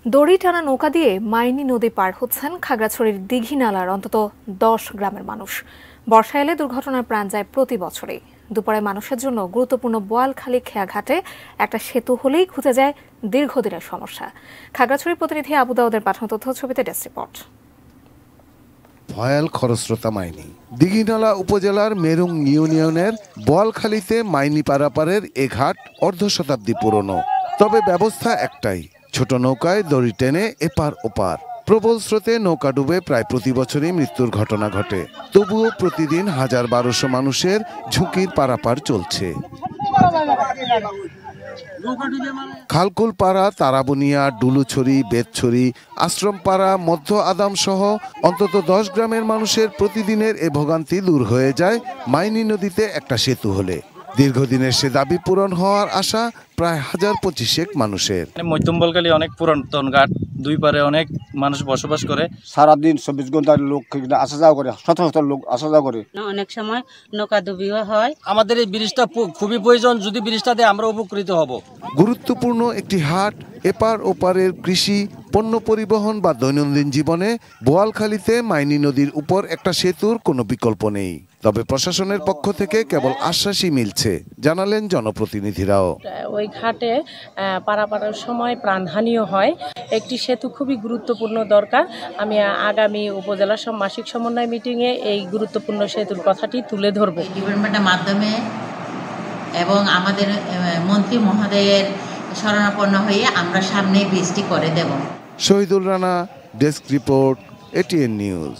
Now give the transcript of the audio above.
দড়ি টানা নৌকা দিয়ে মাইনী নদী পার হচ্ছেন খাগড়াছড়ির দীঘিনালার অন্তত ১০ গ্রামের মানুষ। বর্ষা এলে দুর্ঘটনার প্রাণ যায় প্রতি বছরই। দুপুরে মানুষের জন্য গুরুত্বপূর্ণ বোয়ালখালী খেয়াঘাটে একটা সেতু হলেই খুঁজে যায় দীর্ঘদিনের সমস্যা। খাগড়াছড়ির প্রতিনিধি আবু দাউদের পাঠানো তথ্য ছবিতে ডেস্ক রিপোর্ট। ভয়াল খরস্রোতা মাইনী। দীঘিনালা উপজেলার মেরুং ইউনিয়নের বোয়ালখালীতে মাইনী পারাপারের এ ঘাট অর্ধ শতাব্দী পুরনো। তবে ব্যবস্থা একটাই, ছোট নৌকায় দড়ি টেনে এপার ওপার। প্রবল স্রোতে নৌকা ডুবে প্রায় প্রতি বছরই মৃত্যুর ঘটনা ঘটে। তবুও প্রতিদিন ১,১২০০ মানুষের ঝুঁকির পারাপার চলছে। খালকুলপাড়া, তারাবনিয়া, ডুলুছড়ি, বেতছড়ি, আশ্রমপাড়া, মধ্য আদাম সহ অন্তত ১০ গ্রামের মানুষের প্রতিদিনের এ ভোগান্তি দূর হয়ে যায় মাইনী নদীতে একটা সেতু হলে। দীর্ঘদিনের সে দাবি পূরণ হওয়ার আশা প্রায় ১,২৫০ মানুষের। মধ্যম বোয়ালখালী অনেক পুরাতন ঘাট, দুই পারে অনেক মানুষ বসবাস করে। সারাদিন ২৪ ঘন্টার লোক আসা যাওয়া করে, শত শত লোক আসা যাওয়া করে। অনেক সময় নৌকা ডুবিও হয়। আমাদের এই ব্রিজটা খুবই প্রয়োজন, যদি ব্রিজটা দিয়ে আমরা উপকৃত হব। গুরুত্বপূর্ণ একটি হাট, এপার ওপারের কৃষি, পণ্য পরিবহন বা দৈনন্দিন জীবনে বোয়ালখালীতে মাইনী নদীর উপর একটা সেতুর কোনো বিকল্প নেই। তবে প্রশাসনের পক্ষ থেকে কেবল আশ্বাসই মিলছে, জানালেন জনপ্রতিনিধিরাও। ওই ঘাটে পারাপারের সময় প্রাণহানিও হয়। একটি সেতু খুবই গুরুত্বপূর্ণ দরকার। আমি আগামী উপজেলা মাসিক সমন্বয় মিটিংয়ে এই গুরুত্বপূর্ণ সেতুর কথাটি তুলে ধরব। ডিপার্টমেন্টের মাধ্যমে এবং আমাদের মন্ত্রী মহোদয়ের শরণাপন্ন হয়ে আমরা সামনে বৃষ্টি করে দেব। Shahidul Rana, desk report, ATN news.